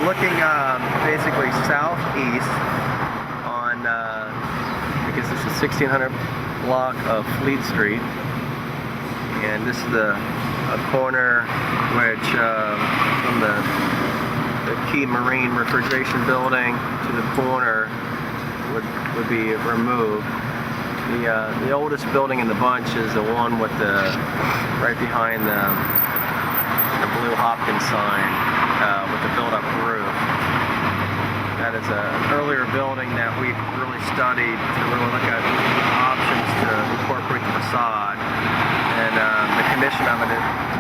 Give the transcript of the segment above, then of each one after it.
we're looking basically southeast on, I guess this is 1600 block of Fleet Street, and this is a corner which from the Key Marine refrigeration building to the corner would be removed. The oldest building in the bunch is the one with the right behind the blue Hopkins sign with the built-up roof. That is an earlier building that we've really studied to really look at options to incorporate the facade. And the condition of it,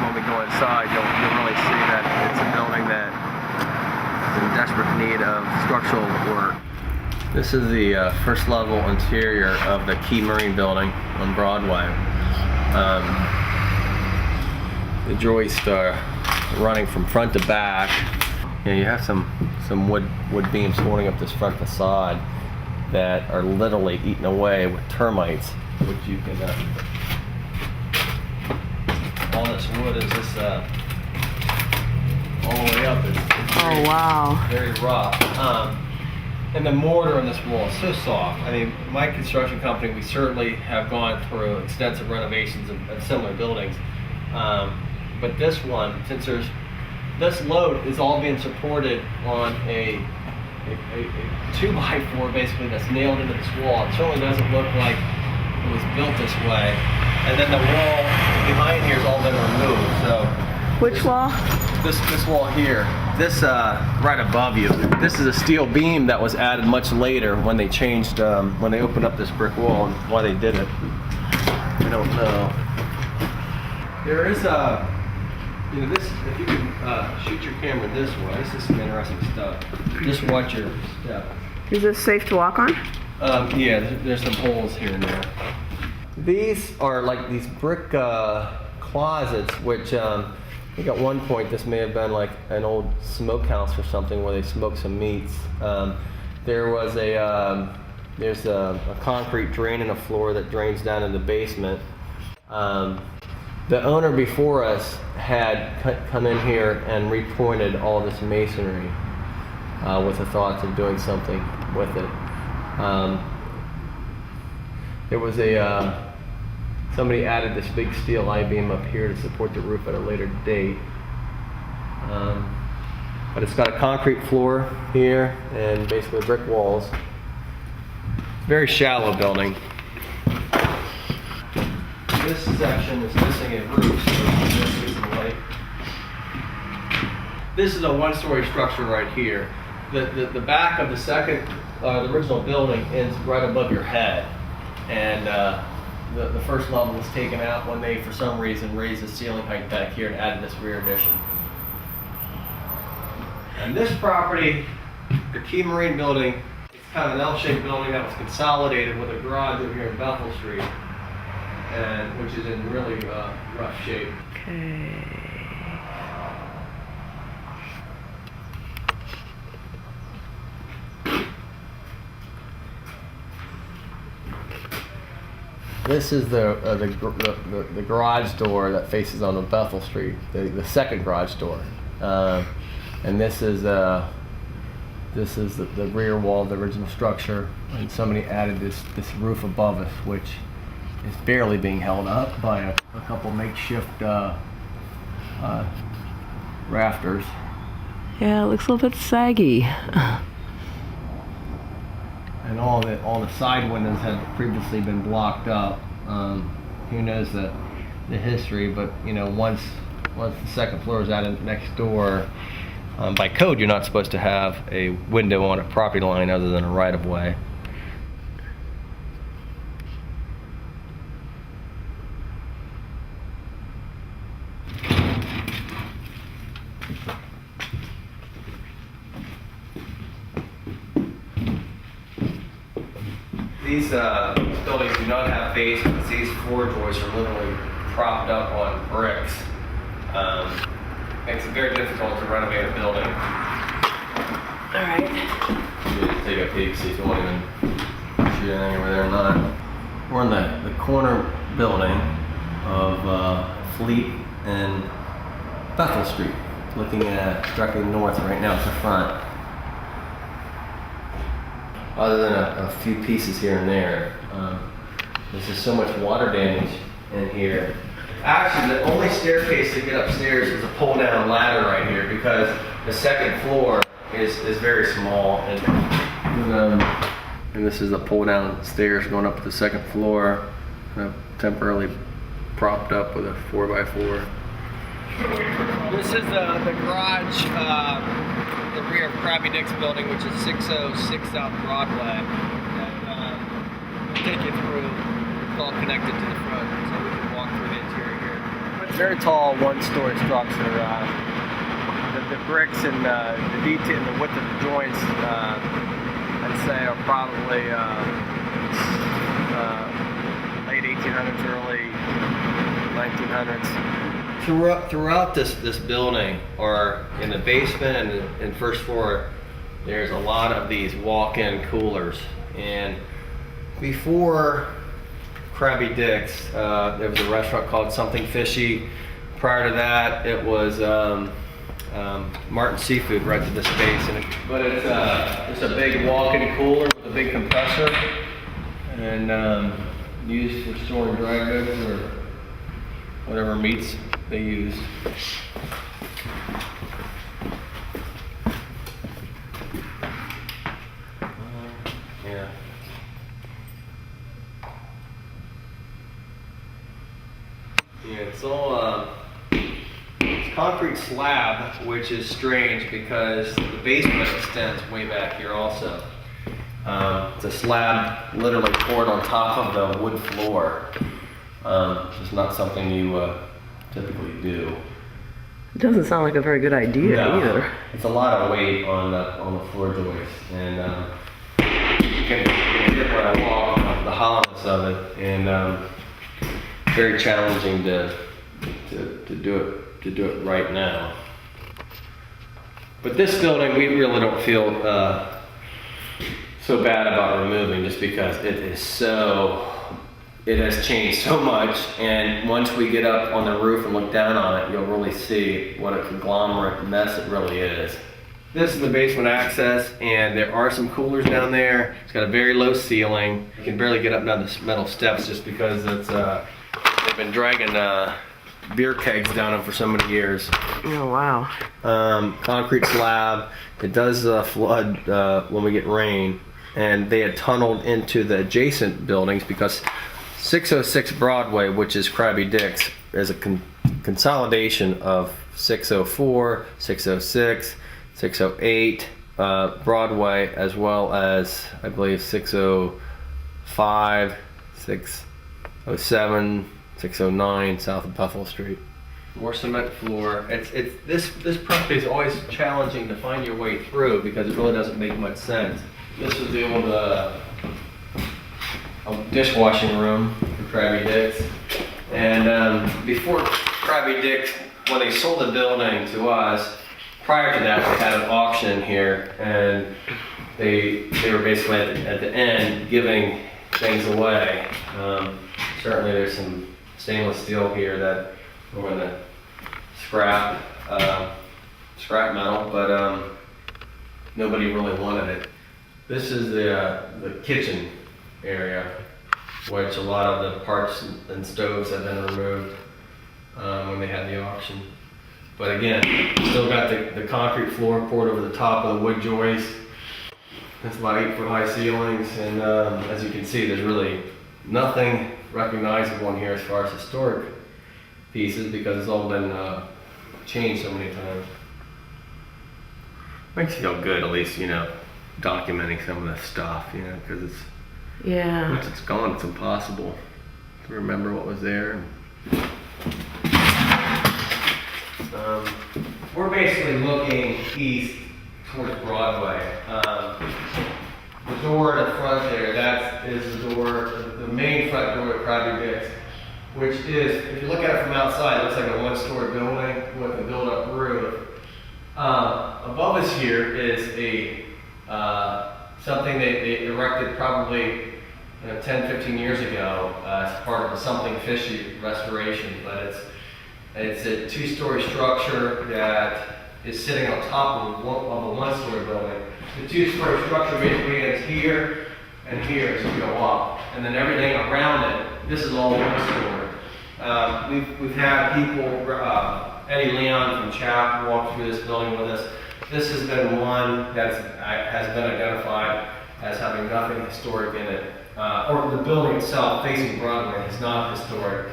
when we go inside, you'll really see that it's a building that is in desperate need of structural work. This is the first level interior of the Key Marine building on Broadway. The joists are running from front to back. You have some wood beams holding up this front facade that are literally eaten away with termites, which you can. All this wood is just all the way up. It's oh wow! Very rough. And the mortar on this wall is so soft. I mean, my construction company, we certainly have gone through extensive renovations of similar buildings. But this one, since this load is all being supported on a 2x4 basically that's nailed into this wall, it certainly doesn't look like it was built this way. And then the wall behind here has all been removed. So which wall? This wall here. This right above you. This is a steel beam that was added much later when they changed, when they opened up this brick wall, and why they did it, I don't know. There is a, this, if you can shoot your camera this way, this is some interesting stuff. Just watch your step. Is this safe to walk on? Yeah, there's some holes here and there. These are like these brick closets, which I think at one point this may have been like an old smokehouse or something where they smoked some meats. There was there's a concrete drain in the floor that drains down in the basement. The owner before us had come in here and repointed all this masonry with the thoughts of doing something with it. There was somebody added this big steel I-beam up here to support the roof at a later date. But it's got a concrete floor here and basically brick walls. It's a very shallow building. This section is missing a roof, so this is the light. This is a one-story structure right here. The back of the second, the original building ends right above your head. And the first level was taken out when they, for some reason, raised the ceiling height back here and added this rear addition. And this property, the Key Marine building, it's kind of an L-shaped building that was consolidated with a garage over here in Bethel Street, and which is in really rough shape. Okay. This is the garage door that faces on Bethel Street, the second garage door, and this is the rear wall of the original structure. And somebody added this roof above us, which is barely being held up by a couple makeshift rafters. Yeah, it looks a little bit saggy. And all the side windows had previously been blocked up. Who knows the history? But once the second floor is added next door, by code you're not supposed to have a window on a property line other than a right of way. These buildings do not have basements. These floor joists are literally propped up on bricks. Makes it very difficult to renovate a building. All right. You just take a peek, see if you want to even shoot anything over there or not. We're in the corner building of Fleet and Bethel Street. looking at directly north right now at the front. Other than a few pieces here and there, there's just so much water damage in here. Actually, the only staircase to get upstairs is a pull-down ladder right here because the second floor is very small, and this is the pull-down stairs going up to the second floor, temporarily propped up with a 4x4. This is the garage, the rear of Krabby Dick's building, which is 606 South Broadway. And we'll take you through. It's all connected to the front, so we can walk through the interior here. It's a very tall, one-story structure. The bricks and the detail, the width of the joints, I'd say, are probably late 1800s, early 1900s. Throughout this building, or in the basement and first floor, there's a lot of these walk-in coolers. And before Krabby Dick's, there was a restaurant called Something Fishy. Prior to that, it was Martin Seafood rented this space. But it's a big walk-in cooler with a big compressor, and used for storing dry goods or whatever meats they used. Yeah. Yeah, it's all it's concrete slab, which is strange because the basement extends way back here also. It's a slab literally poured on top of the wood floor. It's not something you typically do. It doesn't sound like a very good idea either. It's a lot of weight on the floor joist, and you can hear when I walk the hollowness of it, and very challenging to do it right now. But this building, we really don't feel so bad about removing, just because it has changed so much, and once we get up on the roof and look down on it, you'll really see what a conglomerate mess it really is. This is the basement access, and there are some coolers down there. It's got a very low ceiling. You can barely get up and down the metal steps just because it's they've been dragging beer kegs down them for so many years. Oh, wow. Concrete slab. It does flood when we get rain, and they had tunneled into the adjacent buildings because 606 Broadway, which is Krabby Dick's, is a consolidation of 604, 606, 608 Broadway, as well as, I believe, 605, 607, 609 south of Buffalo Street. More cement floor. This property is always challenging to find your way through because it really doesn't make much sense. This was the old dishwashing room for Krabby Dick's, and before Krabby Dick's, when they sold the building to us, prior to that they had an auction here, and they were basically at the end giving things away. Certainly there's some stainless steel here that we're going to scrap metal, but nobody really wanted it. This is the kitchen area, which a lot of the parts and stoves have been removed when they had the auction. But again, still got the concrete floor poured over the top of the wood joist. It's about 8-foot high ceilings, and as you can see, there's really nothing recognizable in here as far as historic pieces because it's all been changed so many times. Makes you feel good, at least, documenting some of this stuff, because it's, once it's gone, it's impossible to remember what was there. We're basically looking east towards Broadway. The door in the front there, that is the door, the main front door at Krabby Dick's, which is, if you look at it from outside, it looks like a one-story building with a built-up roof. Above us here is something they erected probably 10-15 years ago as part of a Something Fishy restoration, but it's a two-story structure that is sitting on top of a one-story building. The two-story structure basically ends here and here as you go up, and then everything around it. This is all one story. We've had people, Eddie Leon from CHAP walk through this building with us. This has been one that has been identified as having nothing historic in it, or the building itself facing Broadway is not historic.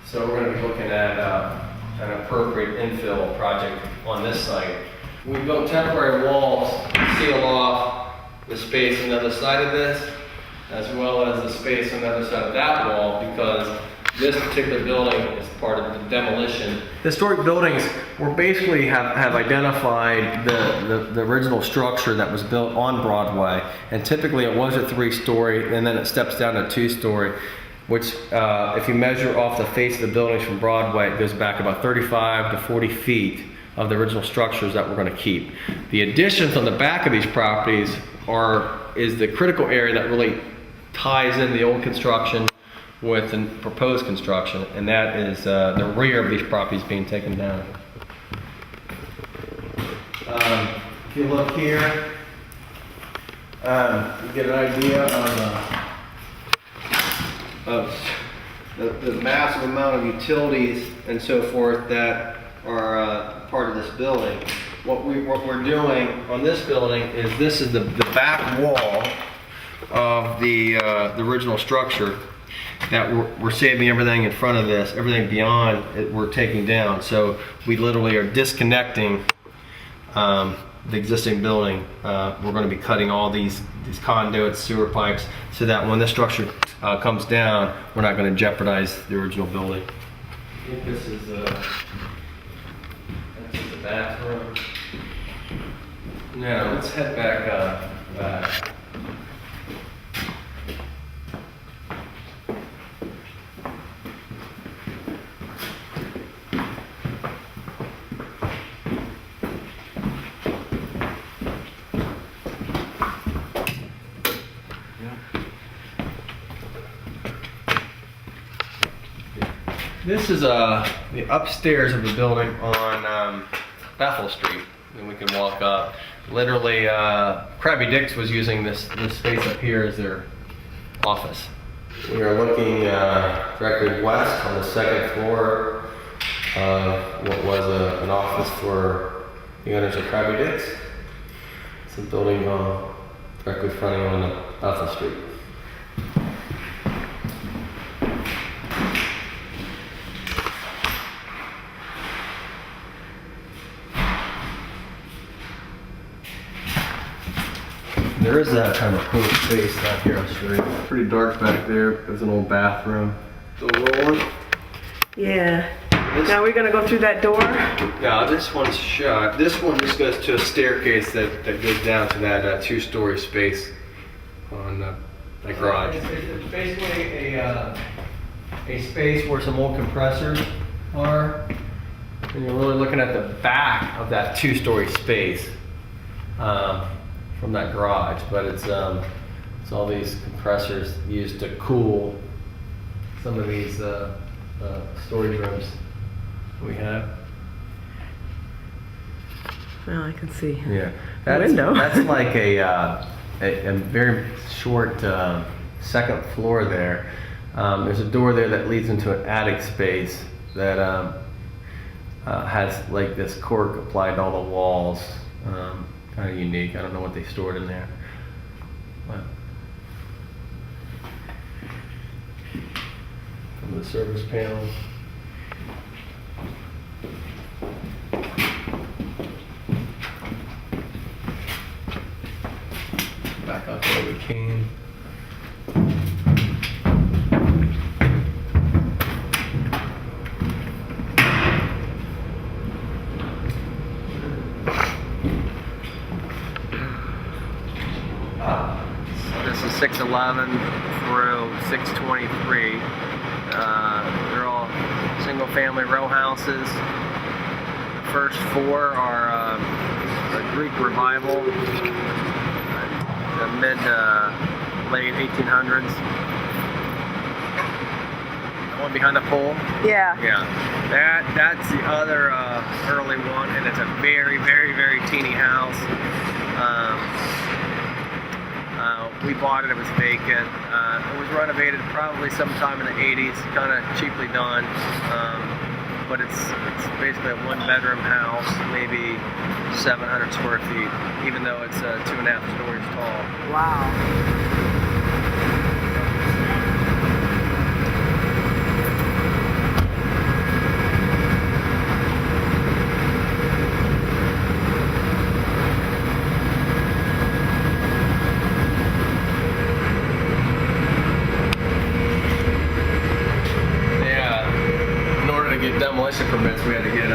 So we're going to be looking at an appropriate infill project on this site. We built temporary walls to seal off the space on the other side of this, as well as the space on the other side of that wall, because this particular building is part of the demolition. Historic buildings, we basically have identified the original structure that was built on Broadway, and typically it was a 3-story, and then it steps down to 2-story, which if you measure off the face of the buildings from Broadway, it goes back about 35 to 40 feet of the original structures that we're going to keep. The additions on the back of these properties is the critical area that really ties in the old construction with the proposed construction, and that is the rear of these properties being taken down. If you look here, you get an idea of the massive amount of utilities and so forth that are part of this building. What we're doing on this building is this is the back wall of the original structure, that we're saving everything in front of this. Everything beyond it we're taking down. So we literally are disconnecting the existing building. We're going to be cutting all these conduits, sewer pipes, so that when this structure comes down, we're not going to jeopardize the original building. I think this is the bathroom. Now let's head back back. This is the upstairs of the building on Bethel Street, and we can walk up. Literally, Krabby Dick's was using this space up here as their office. We are looking directly west on the second floor of what was an office for the owners of Krabby Dick's. It's a building directly fronting on Bethel Street. There is that kind of cool space out here on the street. Pretty dark back there. There's an old bathroom. The little one. Yeah. Now we're gonna go through that door? No, this one's shut. This one just goes to a staircase that goes down to that 2-story space on that garage. It's basically a space where some old compressors are. And you're really looking at the back of that 2-story space. From that garage, but it's all these compressors used to cool some of these storage rooms we have. Well, I can see. Yeah, Window. That's like a very short second floor there. There's a door there that leads into an attic space that has like this cork applied to all the walls. Kind of unique. I don't know what they stored in there. But some of the service panels. Back up where we came. This is 611 through 623. They're all single-family row houses. The first 4 are a Greek revival, the mid late 1800s. one behind the pole. Yeah. Yeah, that's the other early one, and it's a very, very, very teeny house. We bought it; it was vacant. It was renovated probably sometime in the '80s, kind of cheaply done. But it's basically a one-bedroom house, maybe 700 square feet, even though it's 2.5 stories tall. Wow. Demolition permits, we had to get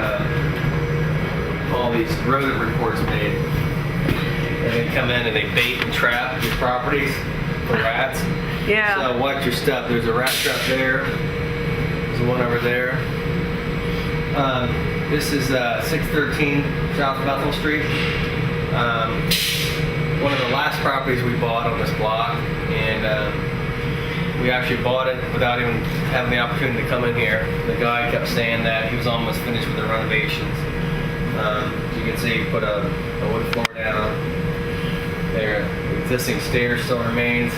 all these rodent reports made, and they come in and they bait and trap your properties for rats. Yeah. So watch your step. There's a rat trap there. There's one over there. This is 613 South Bethel Street. One of the last properties we bought on this block, and we actually bought it without even having the opportunity to come in here. The guy kept saying that he was almost finished with the renovations. As you can see, he put a wood floor down. There, the existing stairs still remains.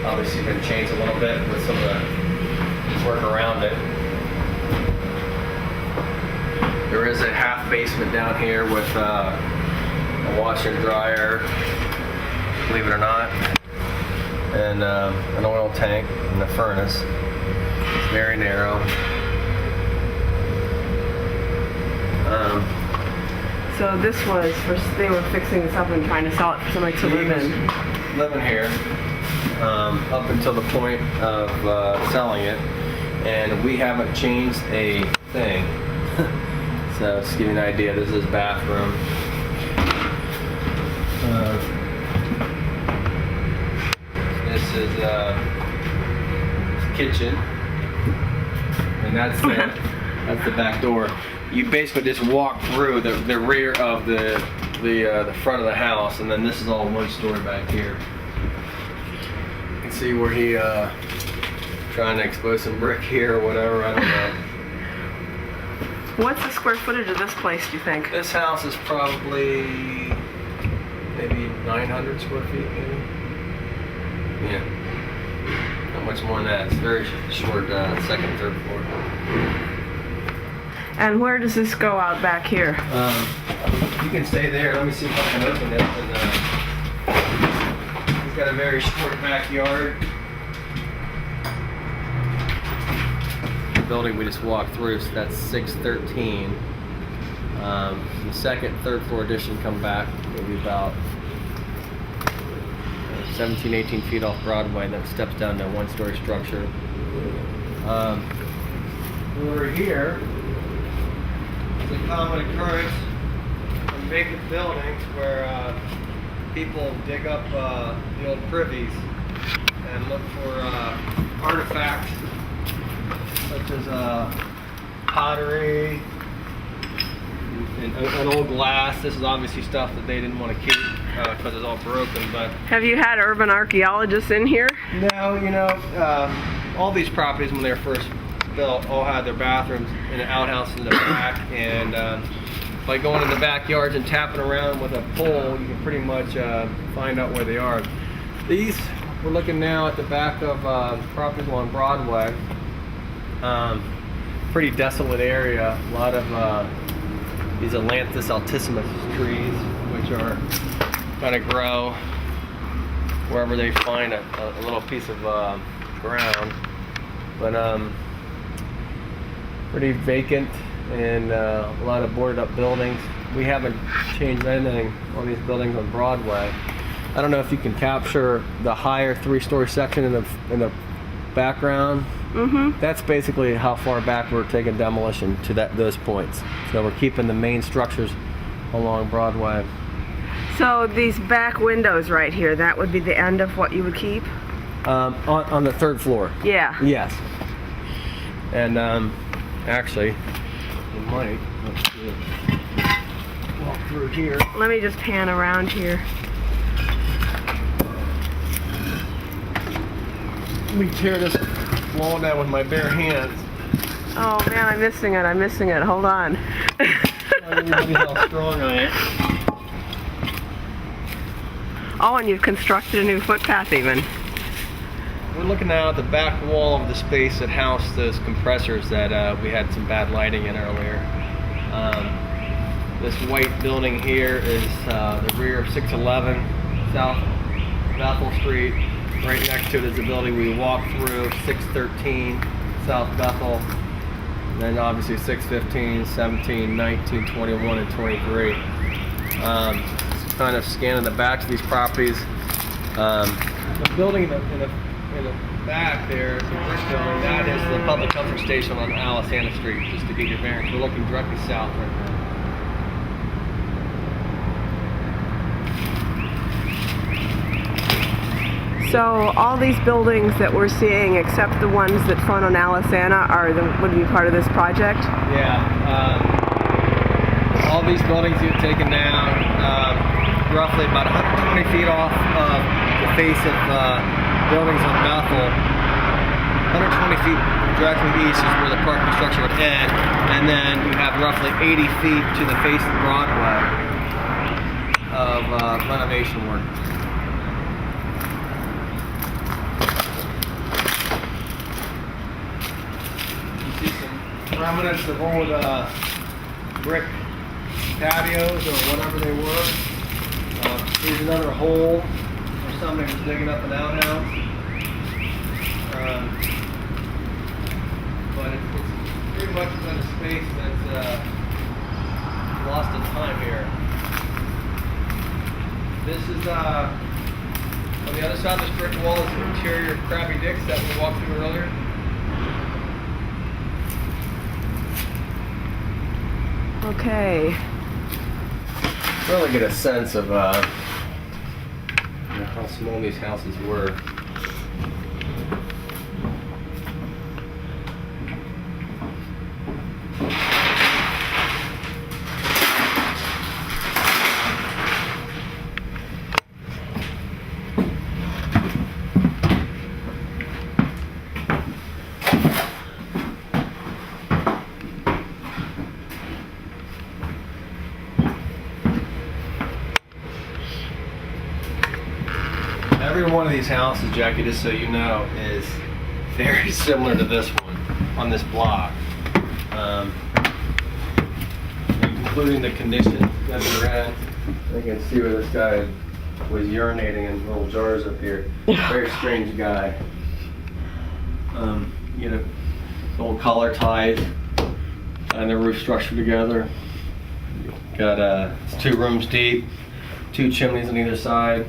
Obviously been changed a little bit with some of the work around it. There is a half basement down here with a washer and dryer, believe it or not. And an oil tank and a furnace. It's very narrow. So this was they were fixing this up and trying to sell it for somebody to live in. Living here up until the point of selling it, and we haven't changed a thing. So just to give you an idea, this is his bathroom. This is kitchen, and that's the back door. You basically just walk through the rear of the front of the house, and then this is all one story back here. You can see where he trying to expose some brick here or whatever. I don't know. What's the square footage of this place, do you think? This house is probably maybe 900 square feet, maybe. Yeah, not much more than that. It's very short, second, third floor. And where does this go out back here? You can stay there. Let me see if I can open it. And, he's got a very short backyard. The building we just walked through, so that's 613. The second, third floor addition come back, maybe about 17, 18 feet off Broadway, and then it steps down to a one-story structure. Over here, it's a common occurrence in vacant buildings where people dig up the old privies and look for artifacts such as pottery and old glass. This is obviously stuff that they didn't want to keep because it's all broken. But Have you had urban archaeologists in here? no, you know, all these properties when they were first built all had their bathrooms in an outhouse in the back, and by going in the backyards and tapping around with a pole, you can pretty much find out where they are. These, we're looking now at the back of properties along Broadway. Pretty desolate area. A lot of these Atlantis altissimus trees, which are kind of grow wherever they find a little piece of ground. But pretty vacant, and a lot of boarded up buildings. We haven't changed anything on these buildings on Broadway. I don't know if you can capture the higher three-story section in the background. Mm-hmm. That's basically how far back we're taking demolition to those points. So we're keeping the main structures along Broadway. So these back windows right here, that would be the end of what you would keep? On the third floor. Yeah. Yes. And actually, we might walk through here. Let me just pan around here. We tear this wall down with my bare hands. Oh man, I'm missing it. I'm missing it. Hold on. Everybody how strong I am. Oh, and you've constructed a new footpath even. We're looking now at the back wall of the space that housed those compressors that we had some bad lighting in earlier. This white building here is the rear of 611 South Bethel Street. Right next to it is the building we walked through, 613 South Bethel. And then obviously 615, 17, 19, 21, and 23. Just kind of scanning the backs of these properties. The building in the back there, the brick building, that is the public comfort station on Alisana Street, just to get your bearings. We're looking directly south right now. So all these buildings that we're seeing, except the ones that front on Alisana, would be part of this project? Yeah. All these buildings you've taken down, roughly about 120 feet off of the face of buildings on Bethel. 120 feet directly east is where the park construction would end, and then you have roughly 80 feet to the face of Broadway of renovation work. You see some remnants of old brick patios or whatever they were. Here's another hole where somebody was digging up an outhouse. But it's pretty much been a space that's lost in time here. This is on the other side of this brick wall is the interior of Krabby Dick's that we walked through earlier. Okay. Really get a sense of how small these houses were. Every one of these houses, Jackie, just so you know, is very similar to this one on this block, including the condition that they're in. You can see where this guy was urinating in little jars up here. Very strange guy. You know, old collar ties and the roof structure together. Got it's 2 rooms deep, 2 chimneys on either side.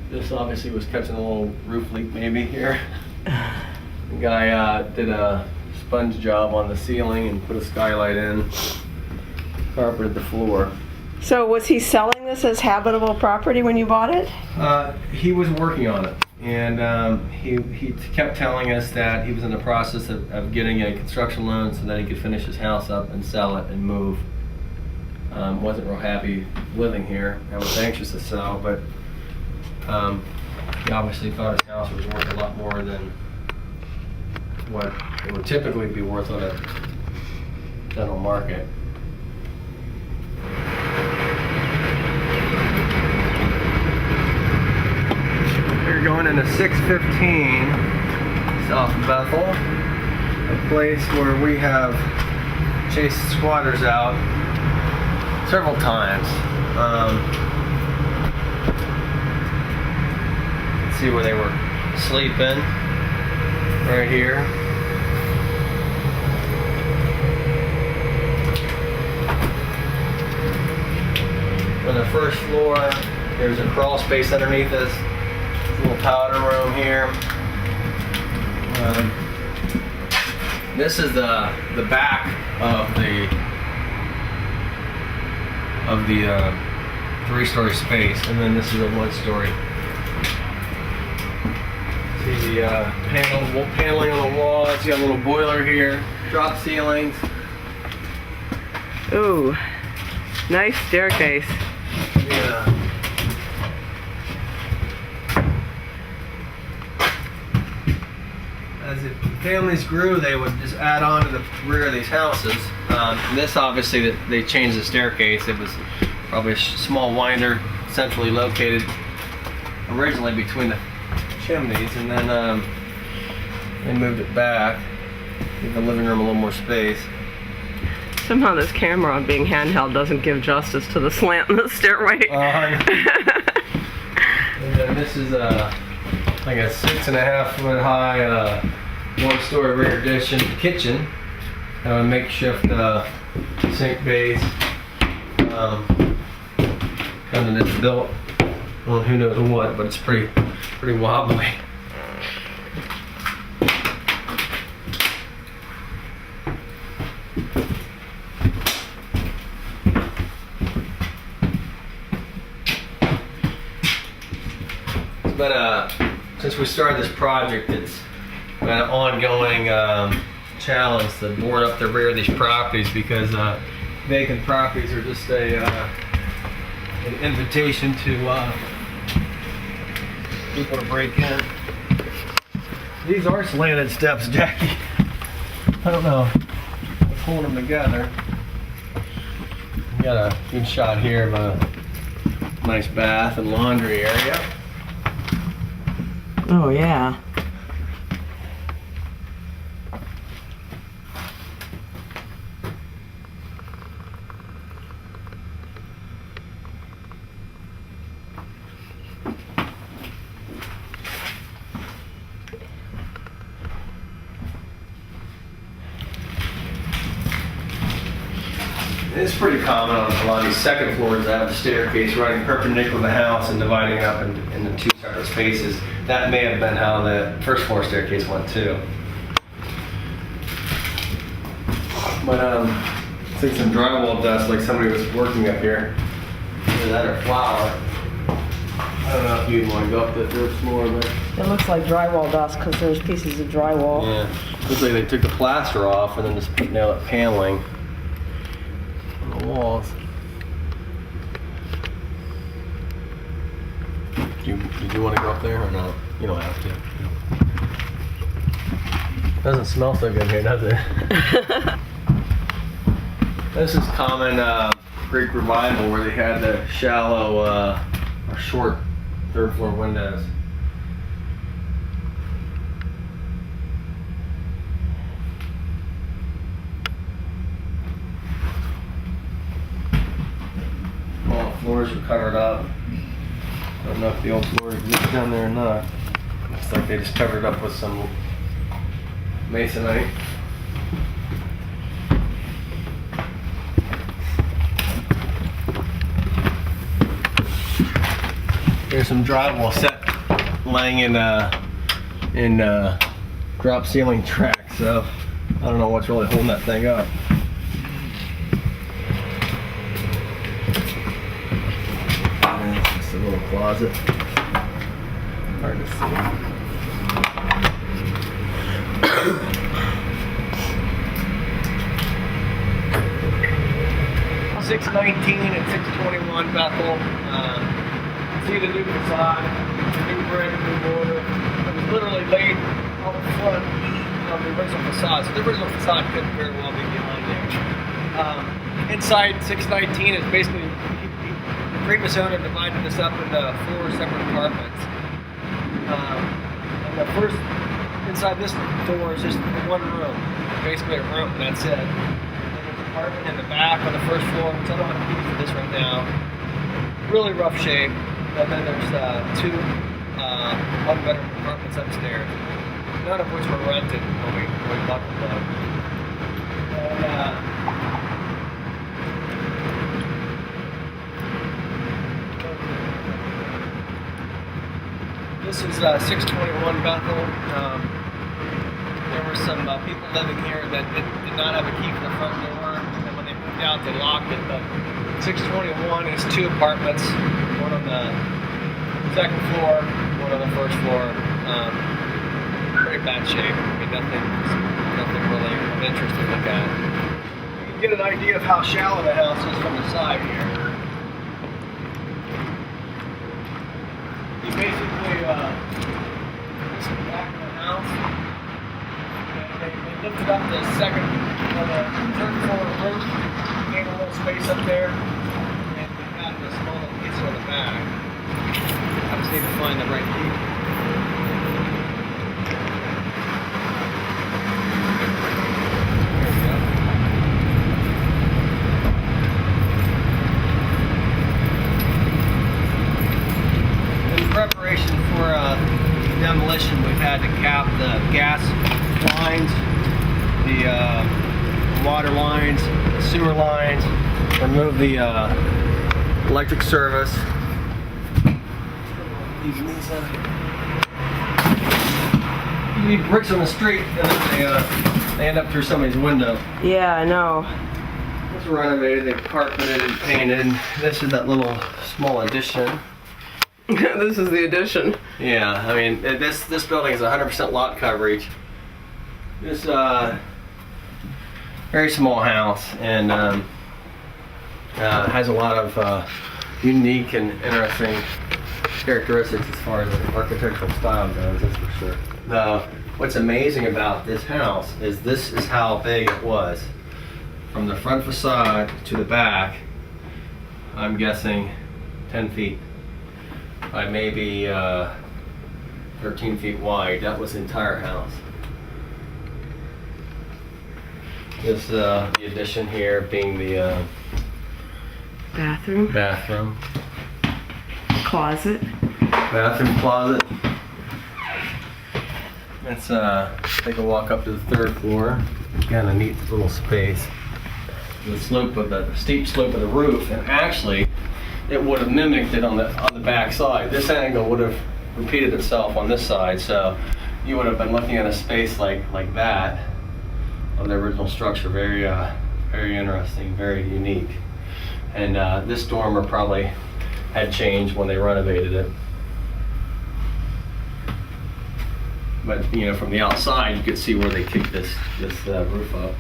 This obviously was catching a little roof leak maybe here. The guy did a sponge job on the ceiling and put a skylight in, carpeted the floor. So was he selling this as habitable property when you bought it? He was working on it, and he kept telling us that he was in the process of getting a construction loan so that he could finish his house up and sell it and move. Wasn't real happy living here and was anxious to sell, but he obviously thought his house was worth a lot more than what it would typically be worth on a general market. We're going into 615 South Bethel, a place where we have chased squatters out several times. See where they were sleeping right here. On the first floor, there's a crawl space underneath us. A little powder room here. This is the back of the 3-story space, and then this is a 1-story. See the paneling on the walls. You got a little boiler here. Drop ceilings. Ooh, nice staircase. Yeah. families grew, they would just add on to the rear of these houses. This obviously, that they changed the staircase. It was probably a small winder, centrally located originally between the chimneys, and then they moved it back, give the living room a little more space. Somehow this camera being handheld doesn't give justice to the slant in the stairway. And then this is like a 6.5 foot high, 1-story rear addition kitchen. A makeshift sink base. And it's built, well, who knows what, but it's pretty wobbly. But since we started this project, it's been an ongoing challenge to board up the rear of these properties, because vacant properties are just an invitation to people to break in. These are slanted steps, Jackie. I don't know what's holding them together. We got a good shot here of a nice bath and laundry area. Oh yeah. It's pretty common on a lot of these second floors to have the staircase running perpendicular to the house and dividing it up into two separate spaces. That may have been how the first floor staircase went too. But I think some drywall dust, like somebody was working up here. Either that or flour. I don't know if you'd want to go up the third floor, but It looks like drywall dust because there's pieces of drywall. yeah, looks like they took the plaster off and then just nailed up paneling on the walls. Did you want to go up there or not? You don't have to. Doesn't smell so good here, does it? This is common Greek revival where they had the shallow or short third floor windows. All the floors are covered up. I don't know if the old floor exists down there or not. Looks like they just covered it up with some masonite. There's some drywall set laying in drop ceiling tracks, so I don't know what's really holding that thing up. And it's just a little closet. Hard to see. 619 and 621 Bethel. See the new facade, the new brick, new mortar. It was literally laid on the front of the original facade. So the original facade couldn't very well be behind there. Inside 619 is basically, the previous owner divided this up into 4 separate apartments. And the first, inside this door is just one room, basically a room, and that's it. And there's an apartment in the back on the first floor, which I don't have a key for this right now. Really rough shape. And then there's 2 one-bedroom apartments upstairs, none of which were rented when we bought the boat. And this is 621 Bethel. There were some people living here that did not have a key for the front door, and when they moved out, they locked it. But 621 is 2 apartments. One on the second floor, one on the first floor. Pretty bad shape. I mean, nothing really of interest to look at. You can get an idea of how shallow the house is from the side here. You basically, this is the back of the house. the second, the third floor roof. Gave a little space up there, and we had a small piece on the back. I just need to find the right key. Preparation for demolition, we've had to cap the gas lines, the water lines, sewer lines, remove the electric service. You need bricks on the street, and then they end up through somebody's window. Yeah, I know. It's renovated, they carpeted and painted. This is that little small addition. This is the addition. Yeah, I mean, this building is 100% lot coverage. This very small house, and has a lot of unique and interesting characteristics as far as the architectural style goes, that's for sure. Now, what's amazing about this house is this is how big it was. From the front facade to the back, I'm guessing 10 feet. By maybe 13 feet wide. That was the entire house. This the addition here being the bathroom, closet. Bathroom closet. Let's take a walk up to the third floor. Again, a neat little space. The slope of the steep slope of the roof, and actually, it would have mimicked it on the back side. This angle would have repeated itself on this side, so you would have been looking at a space like that of the original structure. Very very interesting, very unique. And this dormer probably had changed when they renovated it. But you know, from the outside, you could see where they kicked this roof up.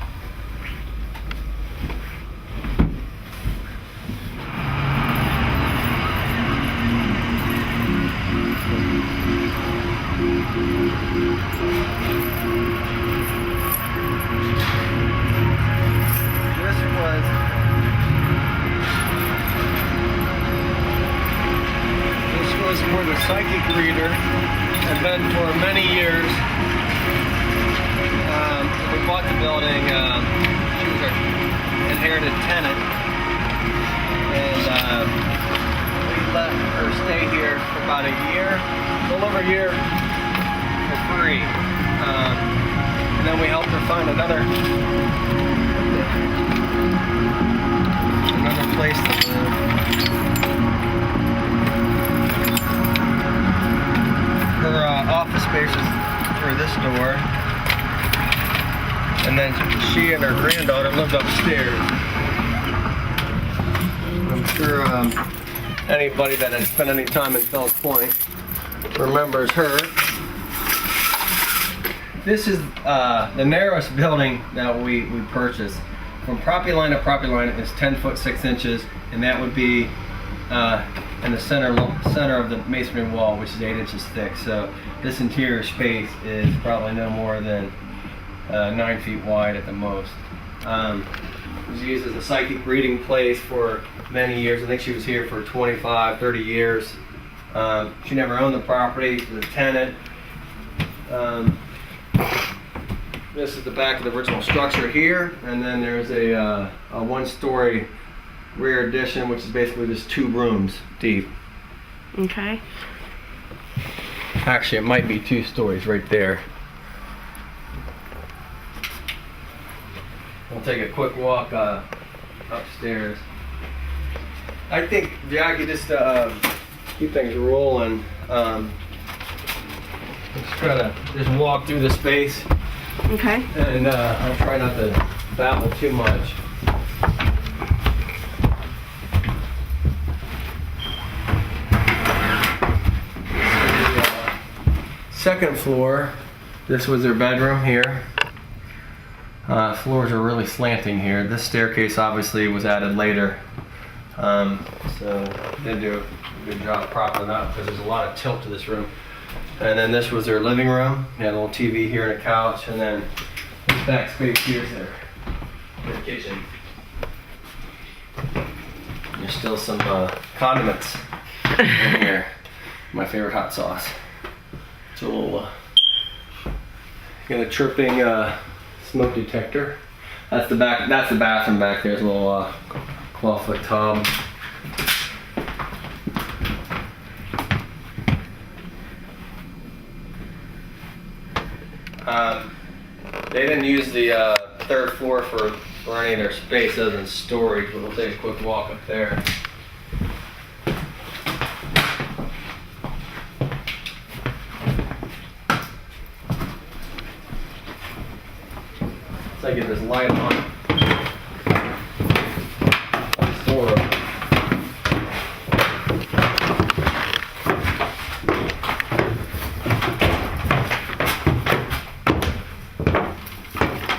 Where the psychic reader had been for many years. We bought the building. She was our inherited tenant, and we let her stay here for about a year, a little over a year, for free. And then we helped her find another place to live. Her office space is through this door, and then she and her granddaughter lived upstairs. I'm sure anybody that has spent any time in Fells Point remembers her. This is the narrowest building that we purchased. From property line to property line is 10 foot 6 inches, and that would be in the center of the masonry wall, which is 8 inches thick. So this interior space is probably no more than 9 feet wide at the most. It was used as a psychic reading place for many years. I think she was here for 25, 30 years. She never owned the property. She was a tenant. This is the back of the original structure here, and then there's a one-story rear addition, which is basically just 2 rooms deep. Okay. Actually, it might be 2 stories right there. We'll take a quick walk upstairs. I think Jackie, just keep things rolling. Let's try to just walk through the space. Okay. And I'll try not to babble too much. Second floor, this was their bedroom here. Floors are really slanting here. This staircase obviously was added later. So they did do a good job propping up because there's a lot of tilt to this room. And then this was their living room. They had a little TV here and a couch. And then this back space here is their kitchen. There's still some condiments in here. My favorite hot sauce. It's a little got a chirping smoke detector. That's the back. That's the bathroom back there. There's a little clawfoot tub. They didn't use the third floor for any of their space other than storage, but we'll take a quick walk up there. So I get this light on. This door open.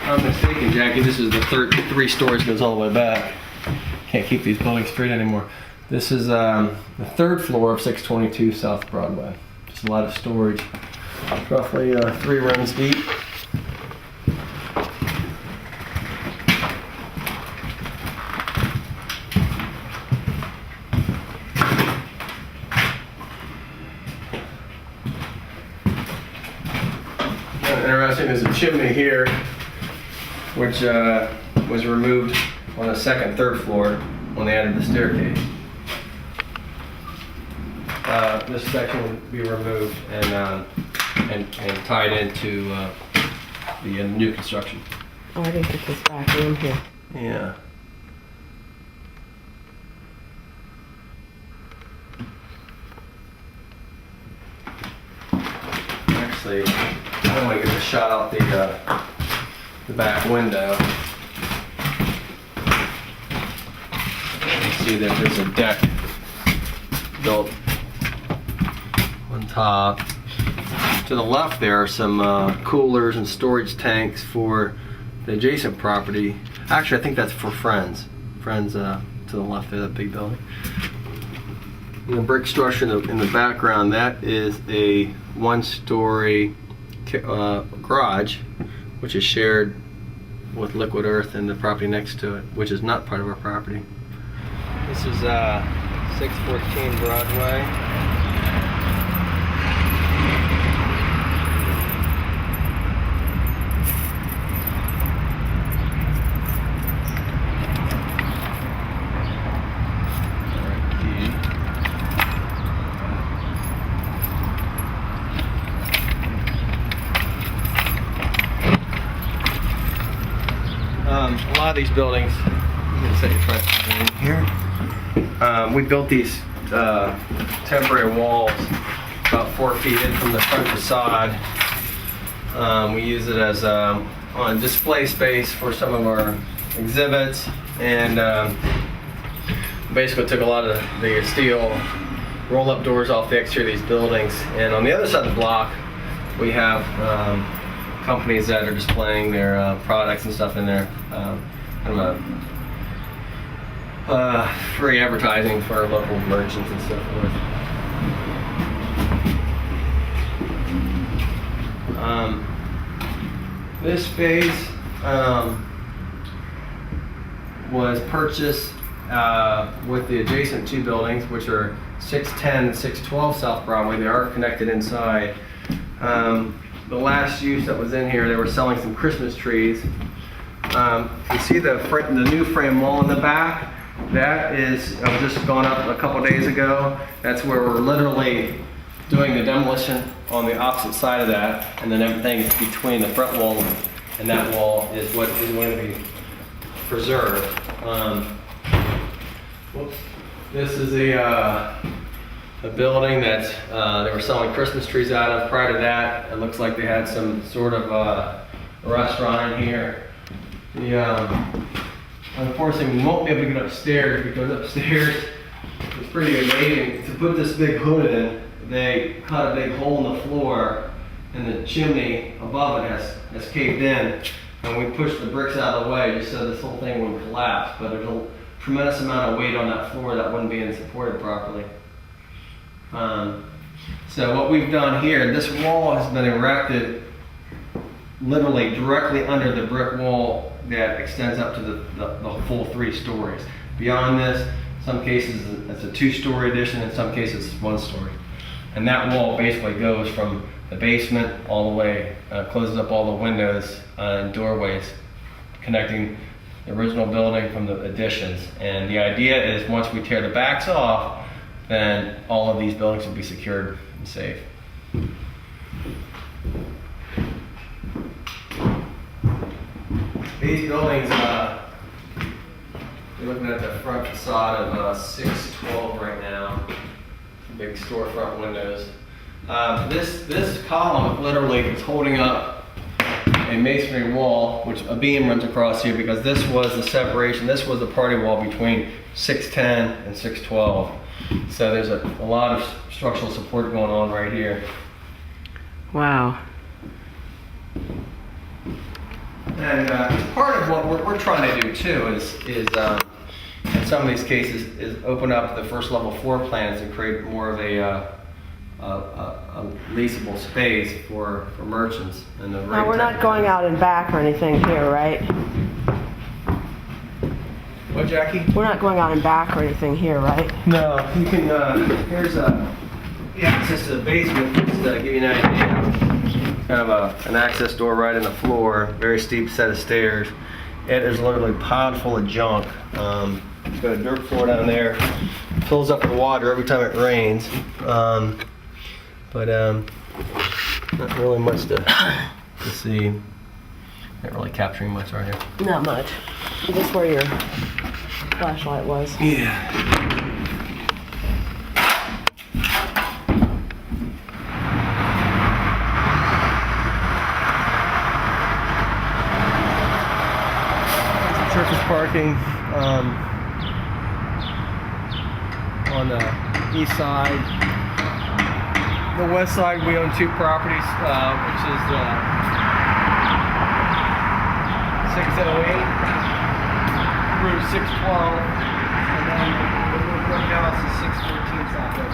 I'm mistaken, Jackie. This is the three stories, goes all the way back. Can't keep these buildings straight anymore. This is the third floor of 622 South Broadway. Just a lot of storage. It's roughly 3 rooms deep. Interesting, there's a chimney here, which was removed on the second, third floor when they added the staircase. This section would be removed and tied into the new construction. Oh, I didn't get this back room here. Yeah. Actually, I want to get a shot out the back window. You see that there's a deck built on top. To the left there are some coolers and storage tanks for the adjacent property. Actually, I think that's for Friends. Friends to the left there, that big building. And the brick structure in the background, that is a one-story garage, which is shared with Liquid Earth and the property next to it, which is not part of our property. This is 614 Broadway. A lot of these buildings, I'm going to set your tripod in here. We built these temporary walls about 4 feet in from the front facade. We use it as on display space for some of our exhibits, and basically took a lot of the steel roll-up doors off the exterior of these buildings. And on the other side of the block, we have companies that are displaying their products and stuff in there. Kind of free advertising for our local merchants and so forth. This space was purchased with the adjacent 2 buildings, which are 610 and 612 South Broadway. They are connected inside. The last use that was in here, they were selling some Christmas trees. You see the new frame wall in the back? That is just gone up a couple days ago. That's where we're literally doing the demolition on the opposite side of that, and then everything is between the front wall and that wall is what is going to be preserved. Whoops. This is a building that they were selling Christmas trees out of. Prior to that, it looks like they had some sort of restaurant in here. Unfortunately, we won't be able to get upstairs because upstairs it's pretty amazing. To put this big hood in, they cut a big hole in the floor, and the chimney above it has caved in, and we pushed the bricks out of the way just so this whole thing wouldn't collapse. But there's a tremendous amount of weight on that floor that wouldn't be supported properly. So what we've done here, this wall has been erected literally directly under the brick wall that extends up to the full 3 stories. Beyond this, some cases it's a 2-story addition, in some cases it's 1 story. And that wall basically goes from the basement all the way, closes up all the windows and doorways, connecting the original building from the additions. And the idea is once we tear the backs off, then all of these buildings will be secured and safe. These buildings, you're looking at the front facade of 612 right now. Big storefront windows. This column literally is holding up a masonry wall, which a beam runs across here, because this was the separation. This was the party wall between 610 and 612. So there's a lot of structural support going on right here. Wow. And part of what we're trying to do too is in some of these cases, is open up the first level floor plans and create more of a leasable space for merchants. And the Now, we're not going out and back or anything here, right? What, Jackie? We're not going out and back or anything here, right? No, you can, here's the access to the basement, just to give you an idea. Kind of an access door right in the floor, very steep set of stairs. It is literally piled full of junk. It's got a dirt floor down there, fills up with water every time it rains. But not really much to see. Not really capturing much right here. Not much. Just where your flashlight was. Yeah. Surface parking on the east side. The west side, we own 2 properties, which is 608 through 612, and then the brick house is 614 South Oak.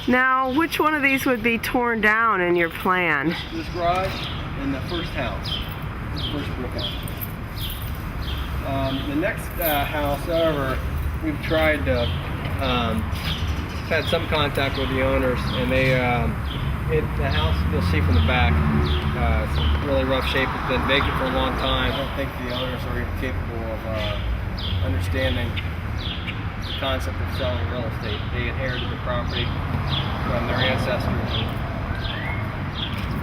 Now, which one of these would be torn down in your plan? This garage and the first house, this first brick house. The next house, however, we've tried to, had some contact with the owners, and they, the house you'll see from the back, it's in really rough shape. It's been vacant for a long time. I don't think the owners are even capable of understanding the concept of selling real estate. They inherited the property from their ancestors.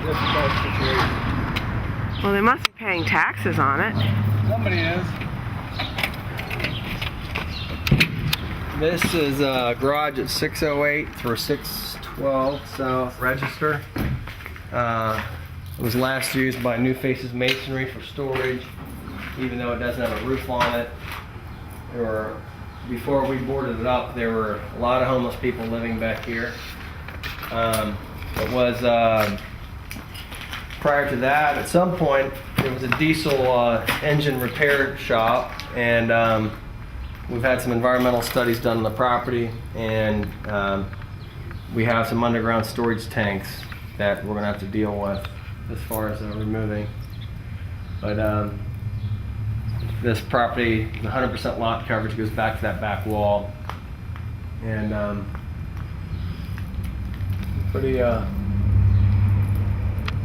Difficult situation. Well, they must be paying taxes on it. Somebody is. This is a garage at 608 through 612 South Register. It was last used by New Faces Masonry for storage, even though it doesn't have a roof on it. Before we boarded it up, there were a lot of homeless people living back here. It was prior to that, at some point, there was a diesel engine repair shop, and we've had some environmental studies done on the property, and we have some underground storage tanks that we're going to have to deal with as far as removing. But this property, the 100% lot coverage goes back to that back wall, and pretty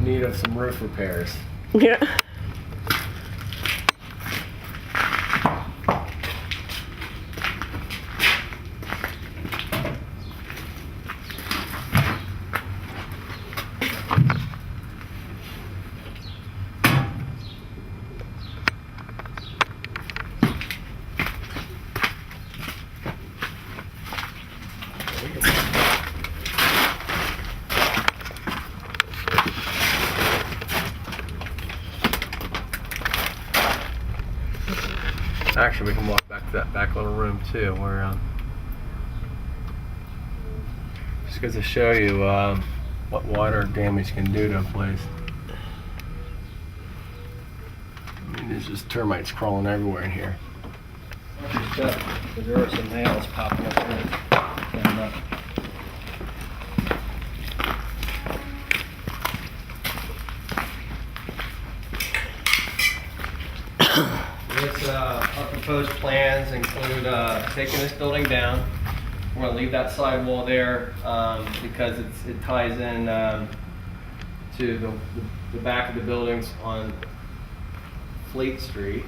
need of some roof repairs. Yeah. Actually, we can walk back to that back little room too, where just goes to show you what water damage can do to a place. I mean, there's just termites crawling everywhere in here. There are some nails popping up there. Our proposed plans include taking this building down. We're going to leave that sidewall there because it ties in to the back of the buildings on Fleet Street.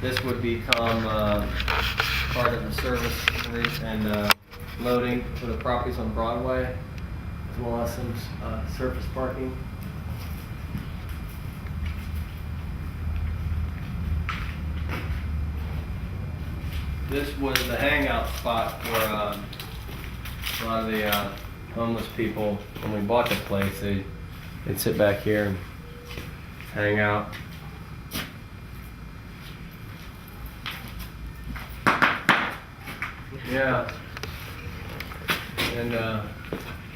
This would become part of the service and loading for the properties on Broadway, as well as some surface parking. This was the hangout spot for a lot of the homeless people. When we bought the place, they'd sit back here and hang out. Yeah. And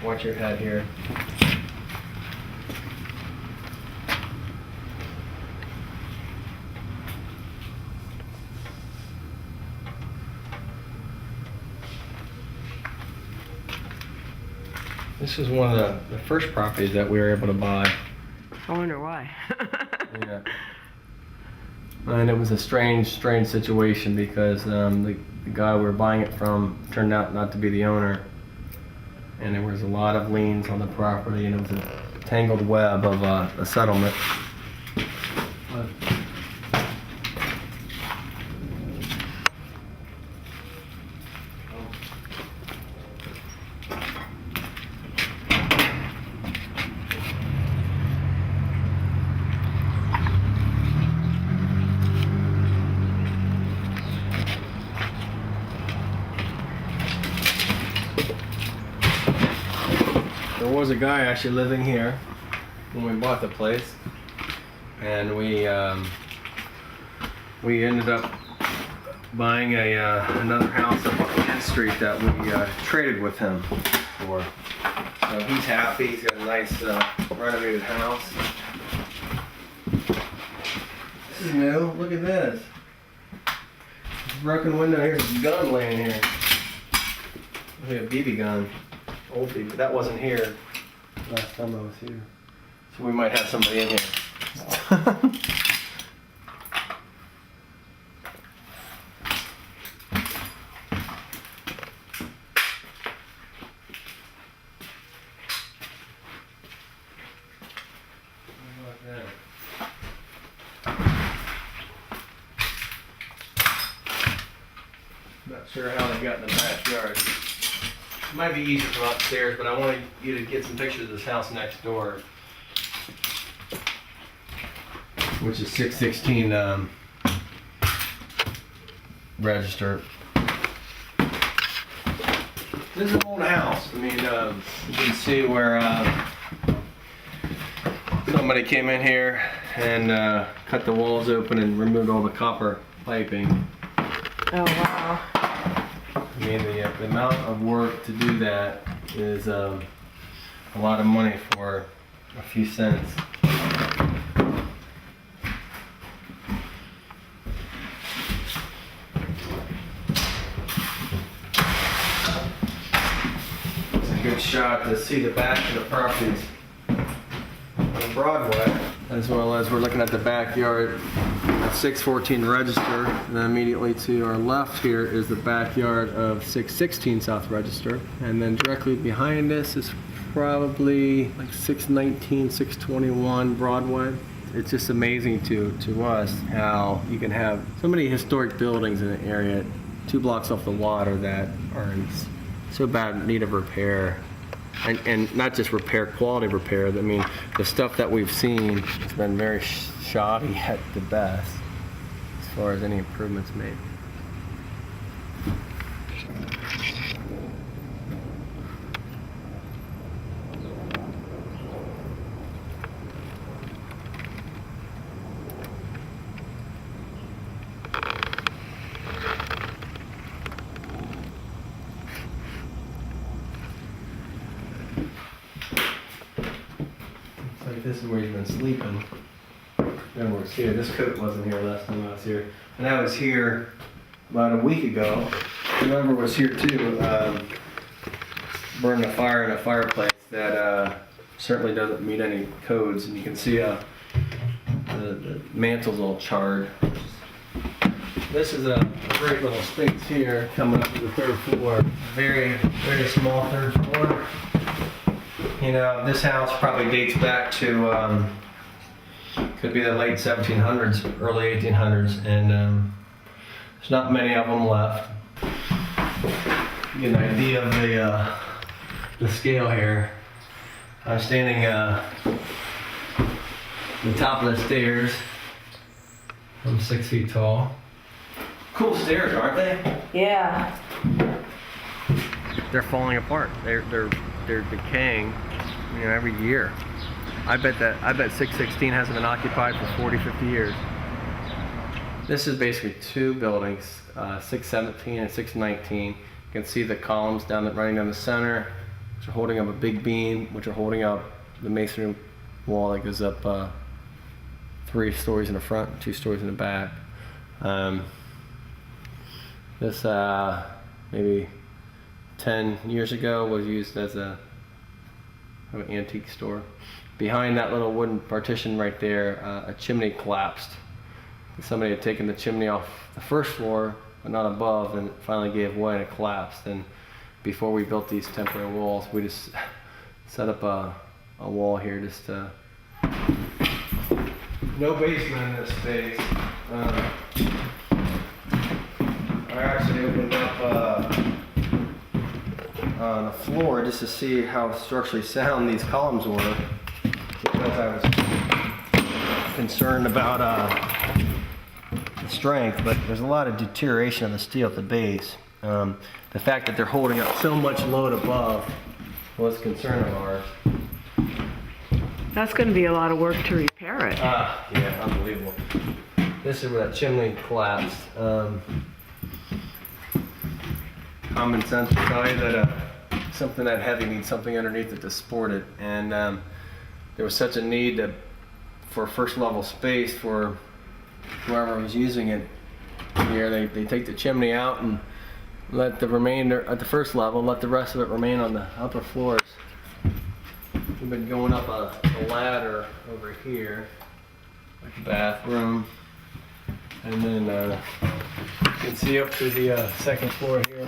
watch your head here. This is one of the first properties that we were able to buy. I wonder why. Yeah. And it was a strange situation because the guy we were buying it from turned out not to be the owner. And there was a lot of liens on the property, and it was a tangled web of a settlement. There was a guy actually living here when we bought the place, and we ended up buying another house up on Main Street that we traded with him for. So he's happy. He's got a nice renovated house. This is new. Look at this. Broken window. Here's a gun laying here. Look at a BB gun. Old BB. That wasn't here last time I was here. So we might have somebody in here. Not sure how they got in the backyard. It might be easier from upstairs, but I wanted you to get some pictures of this house next door, which is 616 register. This is an old house. I mean, you can see where somebody came in here and cut the walls open and removed all the copper piping. Oh, wow. I mean, the amount of work to do that is a lot of money for a few cents. It's a good shot to see the back of the properties on Broadway, as well as we're looking at the backyard at 614 Register, and then immediately to our left here is the backyard of 616 South Register, and then directly behind this is probably like 619, 621 Broadway. It's just amazing to us how you can have so many historic buildings in an area 2 blocks off the water that are in so bad need of repair. And not just repair, quality repair. I mean, the stuff that we've seen has been very shoddy at the best as far as any improvements made. This is where you've been sleeping. Then we're here. This coat wasn't here last time I was here. And I was here about a week ago. Whoever was here too burned a fire in a fireplace that certainly doesn't meet any codes, and you can see the mantle's all charred. This is a great little space here coming up to the 3rd floor. Very, very small 3rd floor. You know, this house probably dates back to, could be the late 1700s, early 1800s, and there's not many of them left. Get an idea of the scale here. I'm standing at the top of the stairs. I'm 6 feet tall. Cool stairs, aren't they? Yeah. They're falling apart. They're decaying, you know, every year. I bet 616 hasn't been occupied for 40, 50 years. This is basically 2 buildings, 617 and 619. You can see the columns running down the center, which are holding up a big beam, which are holding up the masonry wall that goes up 3 stories in the front and 2 stories in the back. This maybe 10 years ago was used as an antique store. Behind that little wooden partition right there, a chimney collapsed. Somebody had taken the chimney off the 1st floor, but not above, and it finally gave way and it collapsed. And before we built these temporary walls, we just set up a wall here just to... No basement in this space. I actually opened up on the floor just to see how structurally sound these columns were, because I was concerned about the strength, but there's a lot of deterioration of the steel at the base. The fact that they're holding up so much load above was a concern of ours. That's going to be a lot of work to repair it. Yeah, unbelievable. This is where that chimney collapsed. Common sense will tell you that something that heavy needs something underneath it to support it, and there was such a need for 1st level space for whoever was using it here. They take the chimney out and let the remainder at the 1st level, let the rest of it remain on the upper floors. We've been going up a ladder over here, like a bathroom, and then you can see up to the 2nd floor here.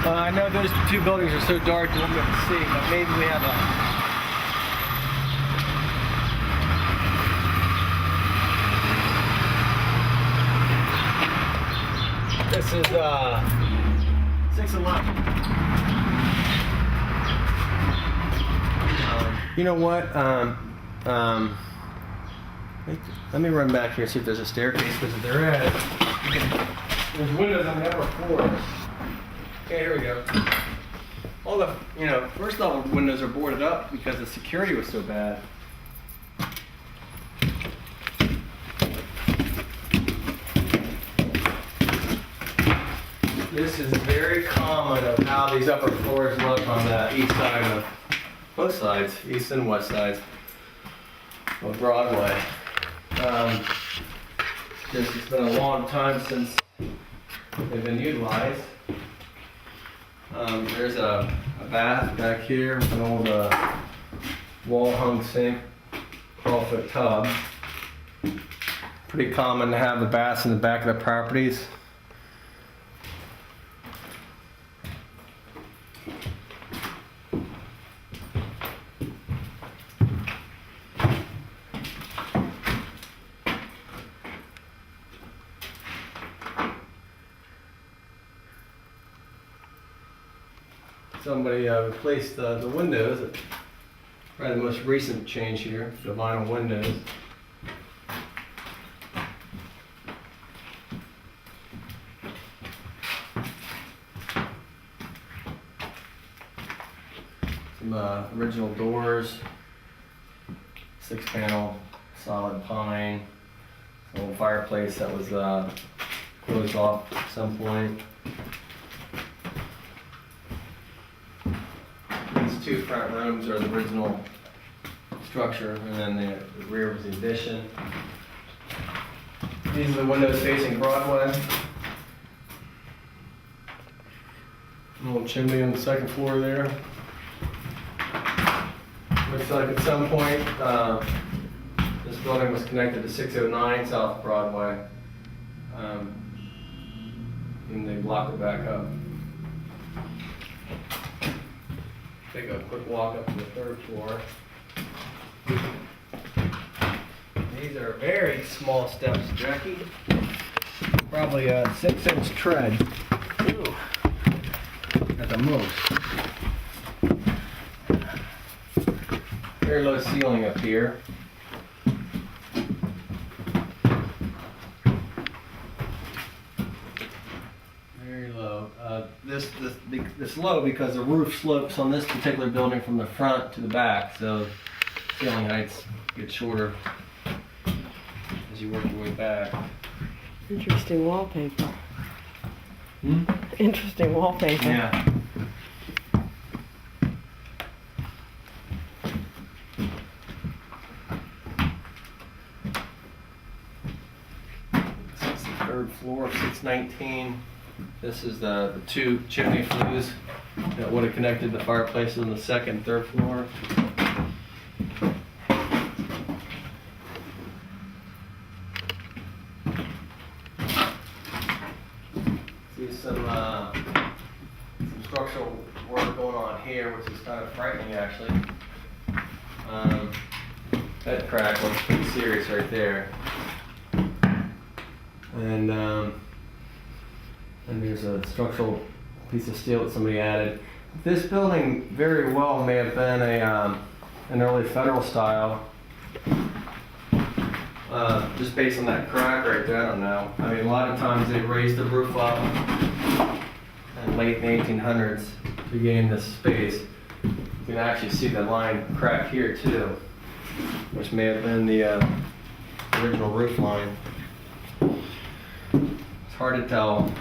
I know those 2 buildings are so dark you won't be able to see, but maybe we have this is 611. You know what? Let me run back here and see if there's a staircase, because if there is, there's windows on the upper floors. Okay, here we go. All the, 1st level windows are boarded up because the security was so bad. This is very common of how these upper floors look on the east side of both sides, east and west sides of Broadway. This has been a long time since they've been utilized. There's a bath back here with an old wall-hung sink, 12-foot tub. Pretty common to have the baths in the back of the properties. Somebody replaced the windows. Probably the most recent change here, the vinyl windows. Some original doors, 6-panel solid pine, an old fireplace that was closed off at some point. These two front rooms are the original structure, and then the rear was the addition. These are the windows facing Broadway. A little chimney on the second floor there. Looks like at some point this building was connected to 609 South Broadway, and they blocked it back up. Take a quick walk up to the third floor. These are very small steps, Jackie. Probably a 6-inch tread. Ooh. At the most. Very low ceiling up here. Very low. This low because the roof slopes on this particular building from the front to the back, so ceiling heights get shorter as you work your way back. Interesting wallpaper. Hmm? Interesting wallpaper. Yeah. This is the third floor of 619. This is the two chimney flues that would have connected the fireplaces on the second and third floor. See some structural work going on here, which is kind of frightening actually. That crack looks pretty serious right there. And there's a structural piece of steel that somebody added. This building very well may have been an early federal style. Just based on that crack right there, I don't know. I mean, a lot of times they raised the roof up in late 1800s to gain this space. You can actually see the line crack here too, which may have been the original roof line. It's hard to tell.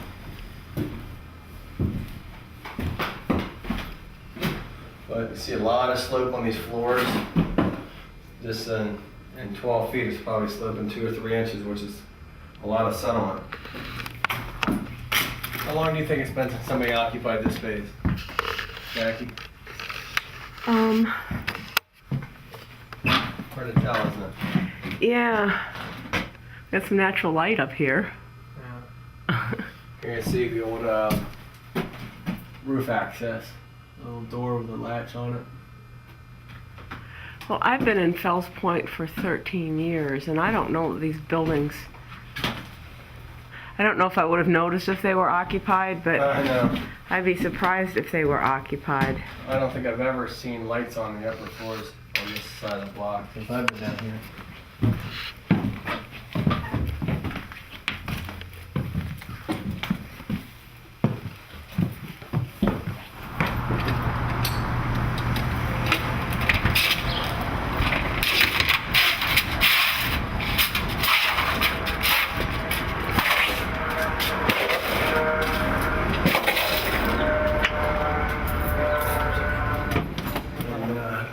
But you see a lot of slope on these floors. This in 12 feet is probably sloping 2 or 3 inches, which is a lot of settlement. How long do you think it's been since somebody occupied this space, Jackie? Um, Hard to tell, isn't it? yeah. Got some natural light up here. Yeah. Here you see the old roof access. A little door with a latch on it. Well, I've been in Fells Point for 13 years, and I don't know these buildings. I don't know if I would have noticed if they were occupied, but I know. I'd be surprised if they were occupied. I don't think I've ever seen lights on the upper floors on this side of the block since I've been down here.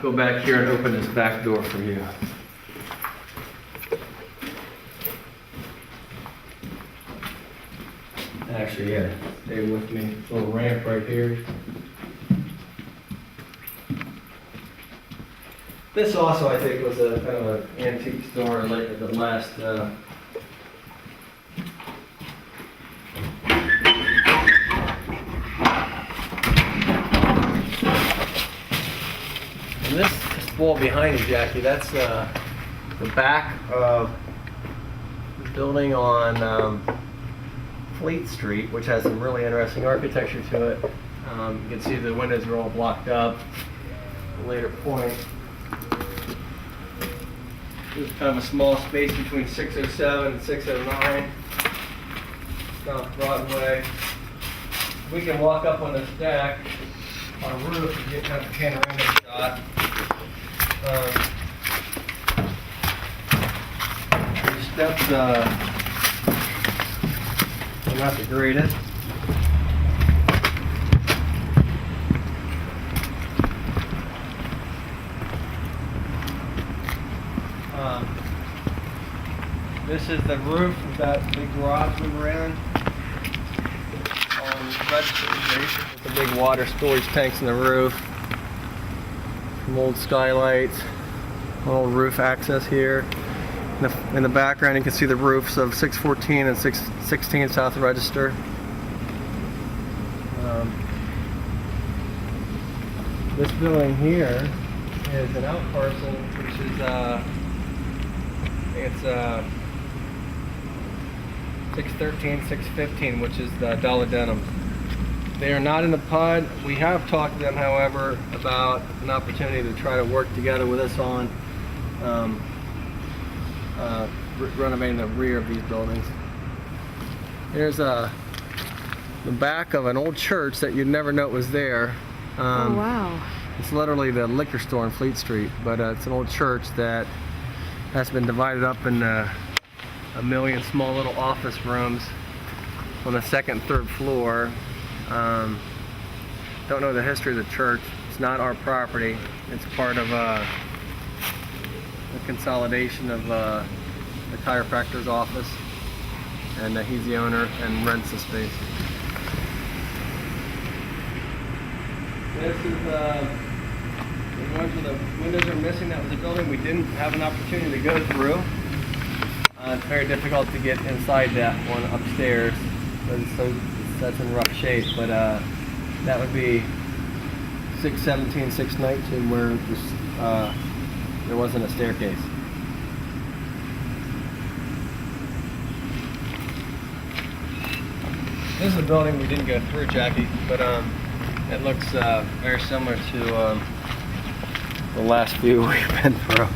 Go back here and open this back door for you. Actually, yeah, stay with me. Little ramp right here. This also, I think, was a kind of an antique store, like the last. And this wall behind you, Jackie, that's the back of the building on Fleet Street, which has some really interesting architecture to it. You can see the windows are all blocked up. At a later point. There's kind of a small space between 607 and 609. South Broadway. We can walk up on this deck. our roof to get kind of a panoramic shot. These steps are not the greatest. This is the roof of that big garage we were in on Register Street. With the big water storage tanks in the roof. Some old skylights. An old roof access here. In the background you can see the roofs of 614 and 616 South Register. This building here is an out parcel, which is it's 613, 615, which is the Dollar Denim. They are not in the PUD. We have talked to them, however, about an opportunity to try to work together with us on renovating the rear of these buildings. Here's the back of an old church that you'd never know it was there. Oh, wow. It's literally the liquor store on Fleet Street, but it's an old church that has been divided up in a million small little office rooms on the second and third floor. Don't know the history of the church. It's not our property. It's part of the consolidation of the chiropractor's office, and he's the owner and rents the space. This is the ones where the windows are missing. That was a building we didn't have an opportunity to go through. It's very difficult to get inside that one upstairs, so that's in rough shape. But that would be 617, 619, where there wasn't a staircase. This is a building we didn't go through, Jackie, but it looks very similar to the last few we've been through.